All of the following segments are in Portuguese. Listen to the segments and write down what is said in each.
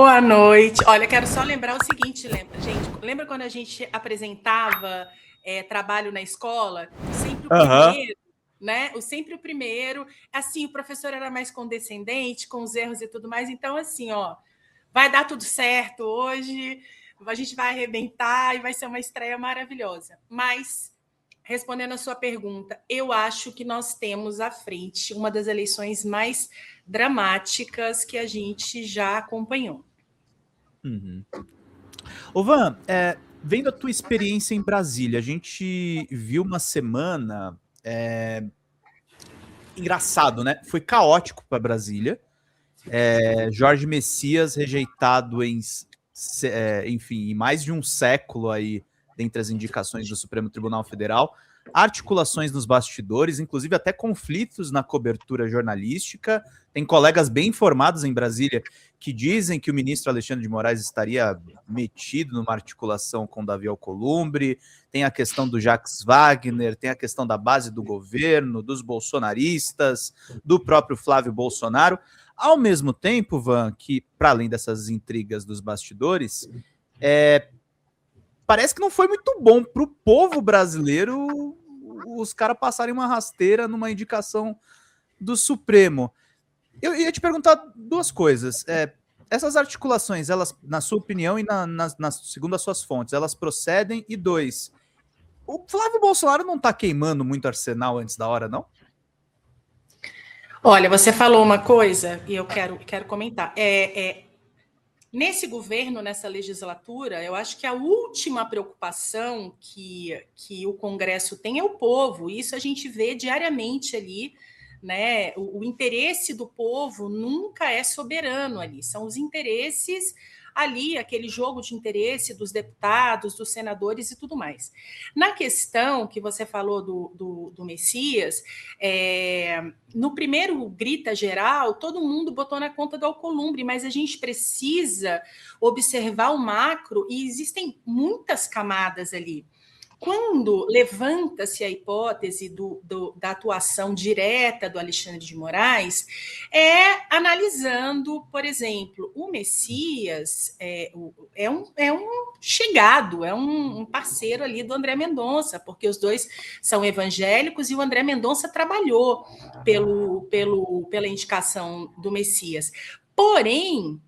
Boa noite. Olha, quero só lembrar o seguinte, lembra quando a gente apresentava trabalho na escola? Sempre o primeiro, né? Sempre o primeiro. Assim, o professor era mais condescendente com os erros e tudo mais. Então, assim, ó, vai dar tudo certo hoje. A gente vai arrebentar e vai ser uma estreia maravilhosa. Mas, respondendo a sua pergunta, eu acho que nós temos à frente uma das eleições mais dramáticas que a gente já acompanhou. Uhum. Ô Van, vendo a tua experiência em Brasília, a gente viu uma semana engraçado, né? Foi caótico para Brasília. Jorge Messias rejeitado enfim, em mais de um século aí, dentre as indicações do Supremo Tribunal Federal, articulações nos bastidores, inclusive até conflitos na cobertura jornalística. Tem colegas bem informados em Brasília que dizem que o ministro Alexandre de Moraes estaria metido numa articulação com Davi Alcolumbre. Tem a questão do Jacques Wagner, tem a questão da base do governo, dos bolsonaristas, do próprio Flávio Bolsonaro. Ao mesmo tempo, Van, que para além dessas intrigas dos bastidores, parece que não foi muito bom para o povo brasileiro os caras passarem uma rasteira numa indicação do Supremo. Eu ia te perguntar duas coisas. Essas articulações, elas, na sua opinião e segundo as suas fontes, elas procedem? E dois, o Flávio Bolsonaro não está queimando muito arsenal antes da hora, não? Olha, você falou uma coisa e eu quero comentar. Nesse governo, nessa legislatura, eu acho que a última preocupação que o Congresso tem é o povo. Isso a gente vê diariamente ali, né? O interesse do povo nunca é soberano ali. São os interesses ali, aquele jogo de interesse dos deputados, dos senadores e tudo mais. Na questão que você falou do Messias, no primeiro grita geral, todo mundo botou na conta do Alcolumbre, mas a gente precisa observar o macro e existem muitas camadas ali. Quando levanta-se a hipótese da atuação direta do Alexandre de Moraes, analisando, por exemplo, o Messias é um chegado, é um parceiro ali do André Mendonça, porque os dois são evangélicos e o André Mendonça trabalhou pela indicação do Messias. Porém,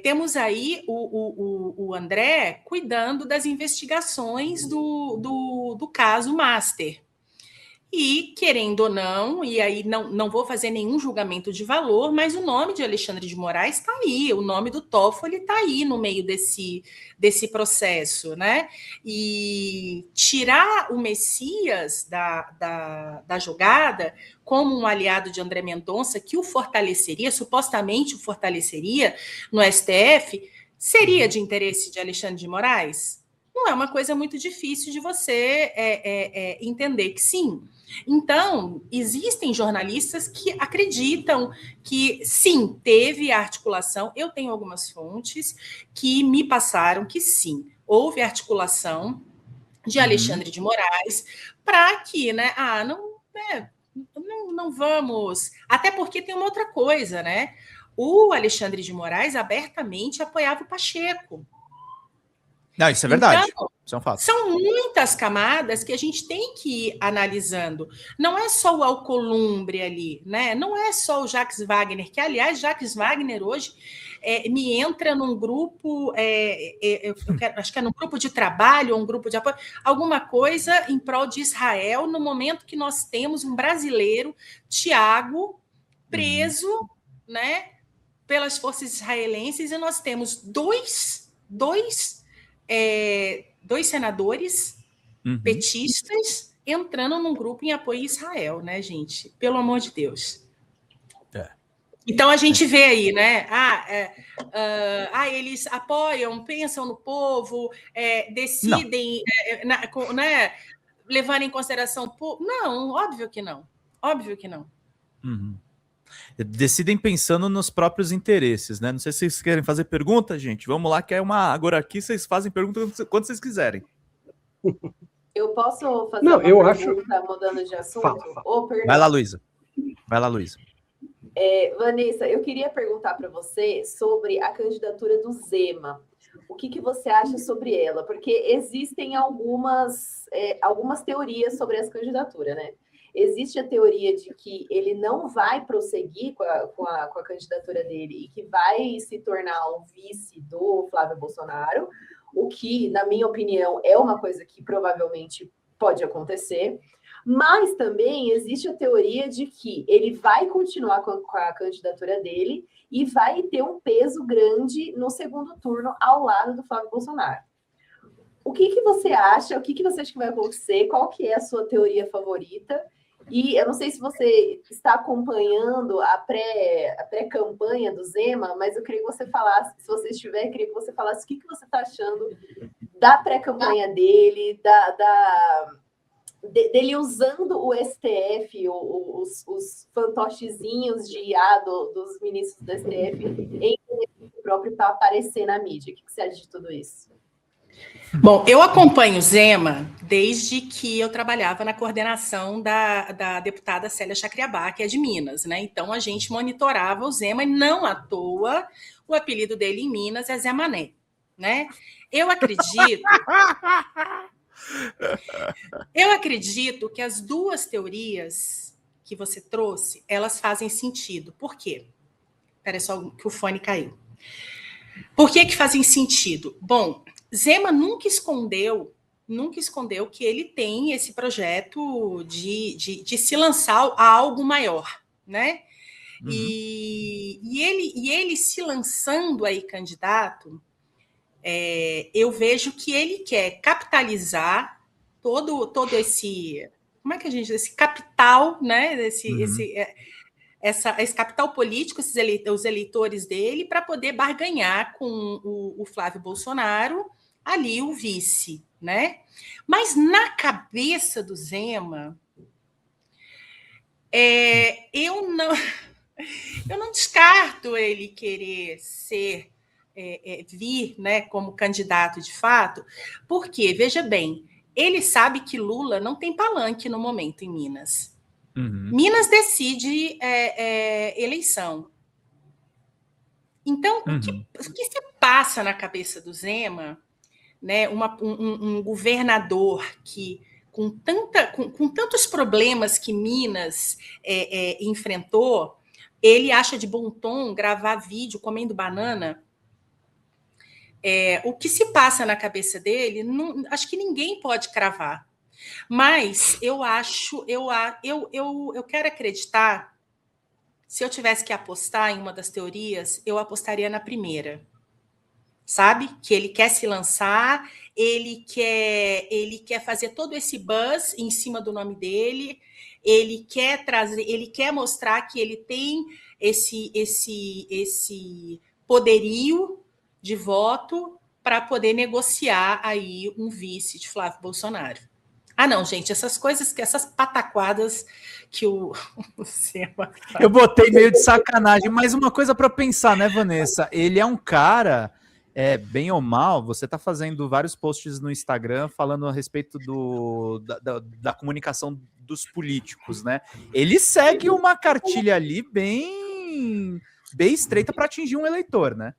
temos aí o André cuidando das investigações do caso Master. E, querendo ou não, e aí não vou fazer nenhum julgamento de valor, mas o nome de Alexandre de Moraes está aí, o nome do Toffoli está aí no meio desse processo, né? E tirar o Messias da jogada como um aliado de André Mendonça, que o fortaleceria, supostamente o fortaleceria no STF, seria de interesse de Alexandre de Moraes? Não é uma coisa muito difícil de você entender que sim. Então, existem jornalistas que acreditam que, sim, teve articulação. Eu tenho algumas fontes que me passaram que, sim, houve articulação de Alexandre de Moraes para que, né, não vamos... Até porque tem uma outra coisa, né? O Alexandre de Moraes abertamente apoiava o Pacheco. Não, isso é verdade. Então, isso é um fato. São muitas camadas que a gente tem que ir analisando. Não é só o Alcolumbre ali, né? Não é só o Jacques Wagner, que, aliás, Jacques Wagner hoje me entra num grupo, acho que é num grupo de trabalho, um grupo de apoio, alguma coisa em prol de Israel, no momento que nós temos um brasileiro, Tiago, preso, né, pelas forças israelenses, e nós temos dois senadores petistas entrando num grupo em apoio a Israel, né, gente? Pelo amor de Deus. Então a gente vê aí, né? Eles apoiam, pensam no povo, decidem, né, levar em consideração o povo. Não, óbvio que não. Óbvio que não. Decidem pensando nos próprios interesses, né? Não sei se vocês querem fazer pergunta, gente. Vamos lá, que é uma... Agora aqui vocês fazem pergunta quando vocês quiserem. Eu posso fazer uma pergunta mudando de assunto? Fala. Vai lá, Luísa. Vanessa, eu queria perguntar para você sobre a candidatura do Zema. O que você acha sobre ela? Porque existem algumas teorias sobre essa candidatura, né? Existe a teoria de que ele não vai prosseguir com a candidatura dele e que vai se tornar o vice do Flávio Bolsonaro, o que, na minha opinião, é uma coisa que provavelmente pode acontecer. Mas também existe a teoria de que ele vai continuar com a candidatura dele e vai ter um peso grande no segundo turno ao lado do Flávio Bolsonaro. O que você acha? O que você acha que vai acontecer? Qual que é a sua teoria favorita? E eu não sei se você está acompanhando a pré-campanha do Zema, mas eu queria que você falasse, se você estiver, eu queria que você falasse o que você está achando da pré-campanha dele, dele usando o STF, os fantochezinhos de IA dos ministros do STF em próprio para aparecer na mídia. O que você acha de tudo isso? Bom, eu acompanho o Zema desde que eu trabalhava na coordenação da deputada Célia Chacriabá, que é de Minas, né? Então a gente monitorava o Zema e não à toa o apelido dele em Minas é Zé Mané, né? Eu acredito que as duas teorias que você trouxe, elas fazem sentido. Por quê? Espera só que o fone caiu. Por que fazem sentido? Bom, Zema nunca escondeu que ele tem esse projeto de se lançar a algo maior, né? Uhum. E ele se lançando aí candidato, eu vejo que ele quer capitalizar todo esse, como é que a gente diz, esse capital, né? Esse capital político, os eleitores dele, para poder barganhar com o Flávio Bolsonaro ali o vice, né? Mas na cabeça do Zema, eu não descarto ele querer vir, né, como candidato de fato, porque, veja bem, ele sabe que Lula não tem palanque no momento em Minas. Uhum. Minas decide eleição. Então, o que se passa na cabeça do Zema, né, um governador que, com tantos problemas que Minas enfrentou, ele acha de bom tom gravar vídeo comendo banana? O que se passa na cabeça dele, acho que ninguém pode cravar. Mas eu quero acreditar, se eu tivesse que apostar em uma das teorias, eu apostaria na primeira. Sabe? Que ele quer se lançar, ele quer fazer todo esse buzz em cima do nome dele, ele quer mostrar que ele tem esse poderio de voto para poder negociar aí um vice de Flávio Bolsonaro. Ah, não, gente, essas pataquadas que o Zema... Eu botei meio de sacanagem, mas uma coisa para pensar, né, Vanessa? Ele é um cara, bem ou mal, você está fazendo vários posts no Instagram falando a respeito da comunicação dos políticos, né? Ele segue uma cartilha ali bem estreita para atingir um eleitor, né?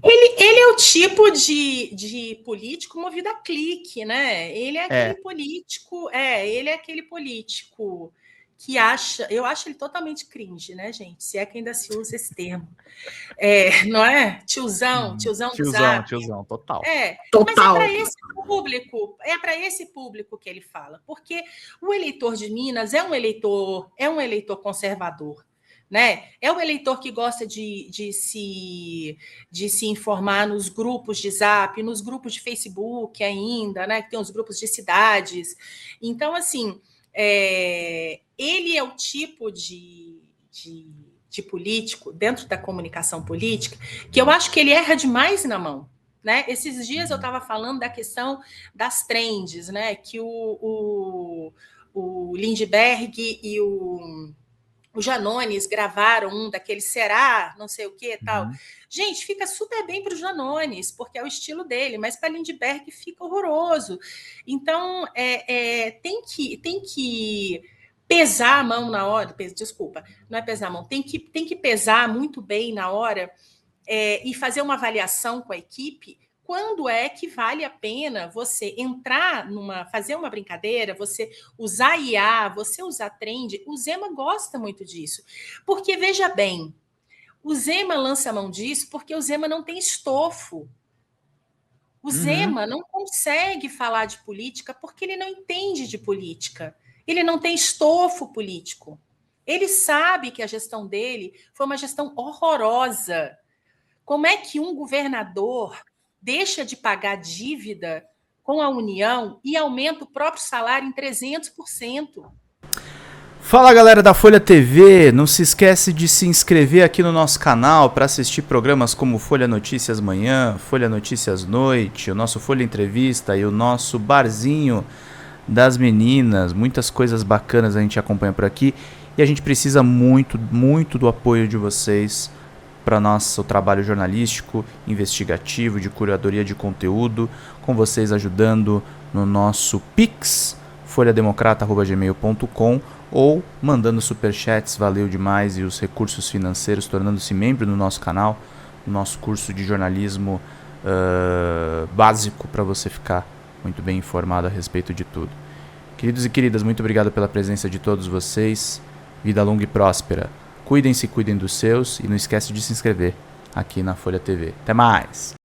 Ele é o tipo de político movido a clique, né? Ele é aquele político, ele é aquele político que acha, eu acho ele totalmente cringe, né, gente? Se é que ainda se usa esse termo. Não é? Tiozão do Zap. Tiozão, total. Total. Mas é para esse público que ele fala, porque o eleitor de Minas é um eleitor conservador. Né? É o eleitor que gosta de se informar nos grupos de Zap, nos grupos de Facebook ainda, né? Que tem os grupos de cidades. Então, assim, ele é o tipo de político, dentro da comunicação política, que eu acho que ele erra demais na mão. Né? Esses dias eu estava falando da questão das trends, né? Que o Lindbergh e o Janones gravaram um daqueles será, não sei o que tal. Gente, fica super bem para o Janones, porque é o estilo dele, mas para Lindbergh fica horroroso. Então, tem que pesar a mão na hora, desculpa, não é pesar a mão, tem que pesar muito bem na hora e fazer uma avaliação com a equipe. Quando é que vale a pena você entrar fazer uma brincadeira, você usar IA, você usar trend? O Zema gosta muito disso. Porque, veja bem, o Zema lança a mão disso porque o Zema não tem estofo. O Zema não consegue falar de política porque ele não entende de política. Ele não tem estofo político. Ele sabe que a gestão dele foi uma gestão horrorosa. Como é que um governador deixa de pagar dívida com a União e aumenta o próprio salário em 300%? Fala, galera da Folha TV, não se esquece de se inscrever aqui no nosso canal para assistir programas como Folha Notícias Manhã, Folha Notícias Noite, o nosso Folha Entrevista e o nosso Barzinho das Meninas. Muitas coisas bacanas a gente acompanha por aqui e a gente precisa muito, muito do apoio de vocês para nosso trabalho jornalístico, investigativo, de curadoria de conteúdo, com vocês ajudando no nosso Pix, folhademocrata@gmail.com, ou mandando superchats, valeu demais, e os recursos financeiros, tornando-se membro do nosso canal, no nosso curso de jornalismo básico, para você ficar muito bem informado a respeito de tudo. Queridos e queridas, muito obrigado pela presença de todos vocês, vida longa e próspera. Cuidem-se, cuidem dos seus, e não esquece de se inscrever aqui na Folha TV. Até mais!